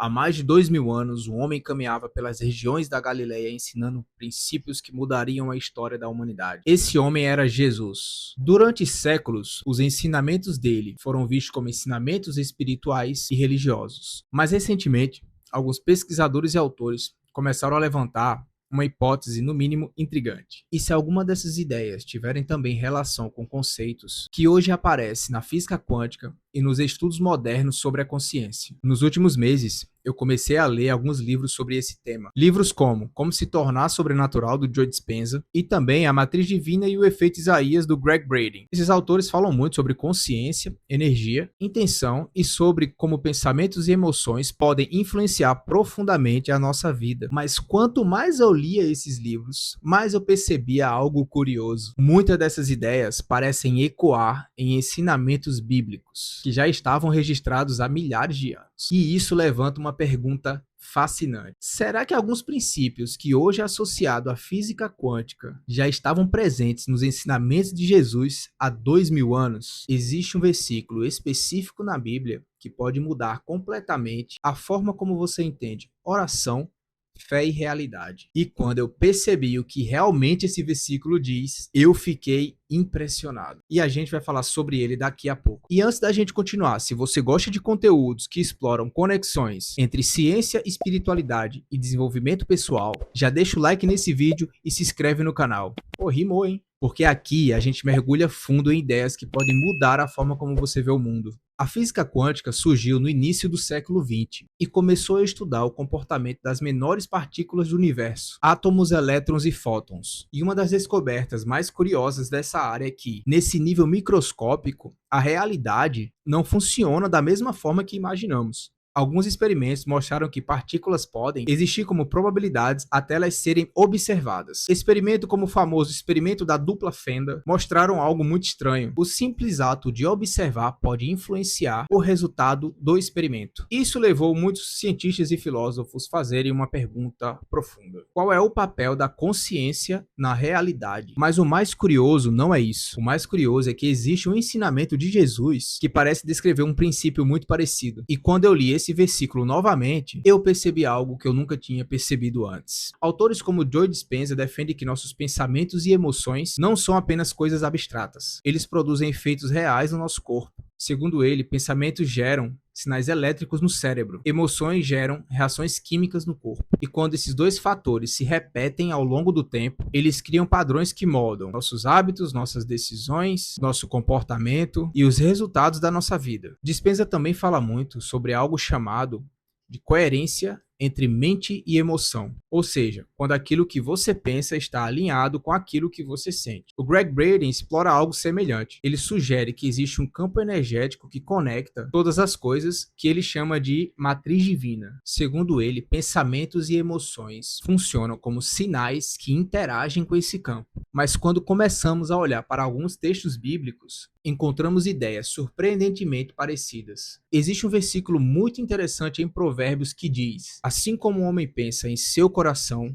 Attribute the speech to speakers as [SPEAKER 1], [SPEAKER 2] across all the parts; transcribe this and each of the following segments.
[SPEAKER 1] Há mais de 2000 anos, um homem caminhava pelas regiões da Galileia ensinando princípios que mudariam a história da humanidade. Esse homem era Jesus. Durante séculos, os ensinamentos dele foram vistos como ensinamentos espirituais e religiosos. Mas recentemente, alguns pesquisadores e autores começaram a levantar uma hipótese, no mínimo, intrigante. E se alguma dessas ideias tiverem também relação com conceitos que hoje aparecem na física quântica e nos estudos modernos sobre a consciência? Nos últimos meses, eu comecei a ler alguns livros sobre esse tema. Livros como Como se tornar sobrenatural, do Joe Dispenza, e também A Matriz Divina e o Efeito Isaías, do Greg Braden. Esses autores falam muito sobre consciência, energia, intenção e sobre como pensamentos e emoções podem influenciar profundamente a nossa vida. Mas quanto mais eu lia esses livros, mais eu percebia algo curioso. Muitas dessas ideias parecem ecoar em ensinamentos bíblicos, que já estavam registrados há milhares de anos. E isso levanta uma pergunta fascinante. Será que alguns princípios que hoje é associado à física quântica já estavam presentes nos ensinamentos de Jesus há 2000 anos? Existe um versículo específico na Bíblia que pode mudar completamente a forma como você entende oração, fé e realidade. E quando eu percebi o que realmente esse versículo diz, eu fiquei impressionado. E a gente vai falar sobre ele daqui a pouco. E antes da gente continuar, se você gosta de conteúdos que exploram conexões entre ciência, espiritualidade e desenvolvimento pessoal, já deixa o like nesse vídeo e se inscreve no canal. Pô, rimou, hein? Porque aqui a gente mergulha fundo em ideias que podem mudar a forma como você vê o mundo. A física quântica surgiu no início do século XX e começou a estudar o comportamento das menores partículas do universo, átomos, elétrons e fótons. E uma das descobertas mais curiosas dessa área é que, nesse nível microscópico, a realidade não funciona da mesma forma que imaginamos. Alguns experimentos mostraram que partículas podem existir como probabilidades até elas serem observadas. Experimentos como o famoso experimento da dupla fenda mostraram algo muito estranho. O simples ato de observar pode influenciar o resultado do experimento. Isso levou muitos cientistas e filósofos a fazerem uma pergunta profunda. Qual é o papel da consciência na realidade? Mas o mais curioso não é isso. O mais curioso é que existe um ensinamento de Jesus que parece descrever um princípio muito parecido. E quando eu li esse versículo novamente, eu percebi algo que eu nunca tinha percebido antes. Autores como Joe Dispenza defendem que nossos pensamentos e emoções não são apenas coisas abstratas. Eles produzem efeitos reais no nosso corpo. Segundo ele, pensamentos geram sinais elétricos no cérebro, emoções geram reações químicas no corpo. E quando esses dois fatores se repetem ao longo do tempo, eles criam padrões que moldam nossos hábitos, nossas decisões, nosso comportamento e os resultados da nossa vida. Dispenza também fala muito sobre algo chamado de coerência entre mente e emoção, ou seja, quando aquilo que você pensa está alinhado com aquilo que você sente. O Greg Braden explora algo semelhante. Ele sugere que existe um campo energético que conecta todas as coisas, que ele chama de matriz divina. Segundo ele, pensamentos e emoções funcionam como sinais que interagem com esse campo. Mas quando começamos a olhar para alguns textos bíblicos, encontramos ideias surpreendentemente parecidas. Existe um versículo muito interessante em Provérbios que diz: assim como o homem pensa em seu coração,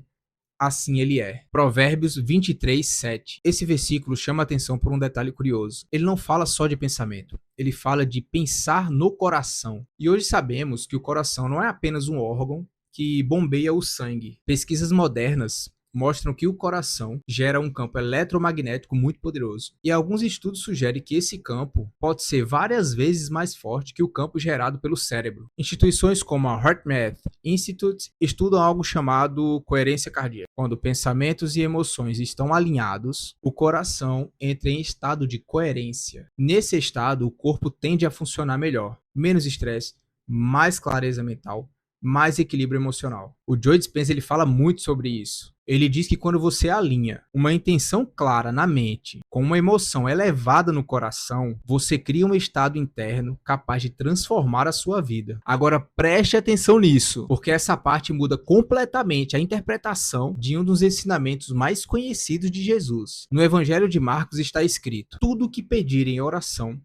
[SPEAKER 1] assim ele é. Provérbios 23, 7. Esse versículo chama a atenção por um detalhe curioso. Ele não fala só de pensamento, ele fala de pensar no coração. E hoje sabemos que o coração não é apenas um órgão que bombeia o sangue. Pesquisas modernas mostram que o coração gera um campo eletromagnético muito poderoso. E alguns estudos sugerem que esse campo pode ser várias vezes mais forte que o campo gerado pelo cérebro. Instituições como a HeartMath Institute estudam algo chamado coerência cardíaca. Quando pensamentos e emoções estão alinhados, o coração entra em estado de coerência. Nesse estado, o corpo tende a funcionar melhor, menos estresse, mais clareza mental, mais equilíbrio emocional. O Joe Dispenza ele fala muito sobre isso. Ele diz que quando você alinha uma intenção clara na mente com uma emoção elevada no coração, você cria um estado interno capaz de transformar a sua vida. Agora preste atenção nisso, porque essa parte muda completamente a interpretação de um dos ensinamentos mais conhecidos de Jesus. No Evangelho de Marcos está escrito: tudo o que pedirem em oração,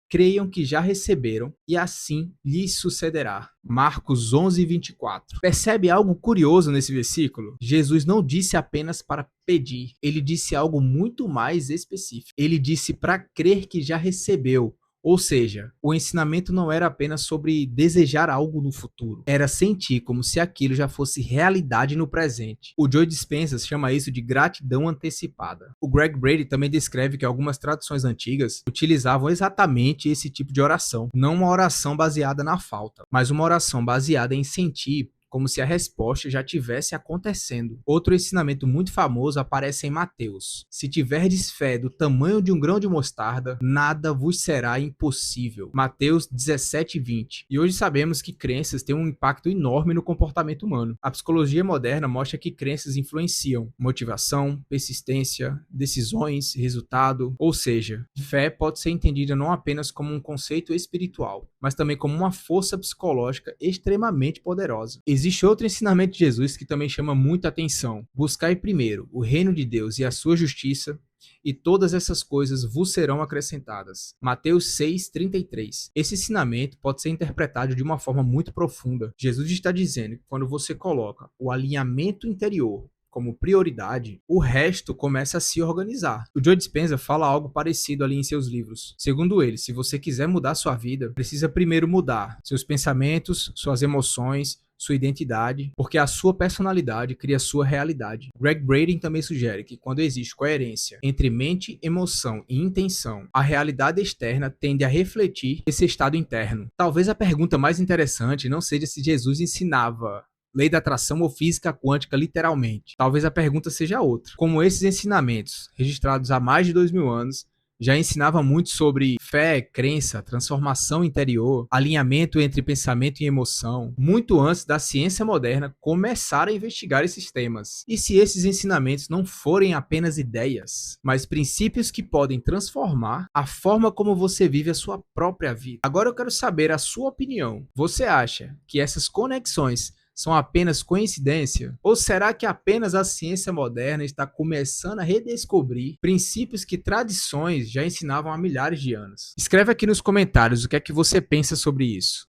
[SPEAKER 1] creiam que já receberam e assim lhes sucederá. Marcos 11, 24. Percebe algo curioso nesse versículo? Jesus não disse apenas para pedir, ele disse algo muito mais específico. Ele disse para crer que já recebeu, Ou seja, o ensinamento não era apenas sobre desejar algo no futuro, era sentir como se aquilo já fosse realidade no presente. O Joe Dispenza chama isso de gratidão antecipada. O Greg Brady também descreve que algumas traduções antigas utilizavam exatamente esse tipo de oração, não uma oração baseada na falta, mas uma oração baseada em sentir como se a resposta já tivesse acontecendo. Outro ensinamento muito famoso aparece em Mateus: se tiverdes fé do tamanho de um grão de mostarda, nada vos será impossível. Mateus 17:20. E hoje sabemos que crenças têm um impacto enorme no comportamento humano. A psicologia moderna mostra que crenças influenciam motivação, persistência, decisões, resultado. Ou seja, fé pode ser entendida não apenas como um conceito espiritual, mas também como uma força psicológica extremamente poderosa. Existe outro ensinamento de Jesus que também chama muita atenção: buscai primeiro o reino de Deus e a sua justiça, e todas essas coisas vos serão acrescentadas. Mateus 6:33. Esse ensinamento pode ser interpretado de uma forma muito profunda. Jesus está dizendo que quando você coloca o alinhamento interior como prioridade, o resto começa a se organizar. O Joe Dispenza fala algo parecido ali em seus livros. Segundo ele, se você quiser mudar sua vida, precisa primeiro mudar seus pensamentos, suas emoções, sua identidade, porque a sua personalidade cria a sua realidade. Greg Brady também sugere que quando existe coerência entre mente, emoção e intenção, a realidade externa tende a refletir esse estado interno. Talvez a pergunta mais interessante não seja se Jesus ensinava lei da atração ou física quântica literalmente. Talvez a pergunta seja outra. Como esses ensinamentos, registrados há mais de 2000 anos, já ensinava muito sobre fé, crença, transformação interior, alinhamento entre pensamento e emoção, muito antes da ciência moderna começar a investigar esses temas. E se esses ensinamentos não forem apenas ideias, mas princípios que podem transformar a forma como você vive a sua própria vida? Agora eu quero saber a sua opinião. Você acha que essas conexões são apenas coincidência? Ou será que apenas a ciência moderna está começando a redescobrir princípios que tradições já ensinavam há milhares de anos? Escreve aqui nos comentários o que é que você pensa sobre isso.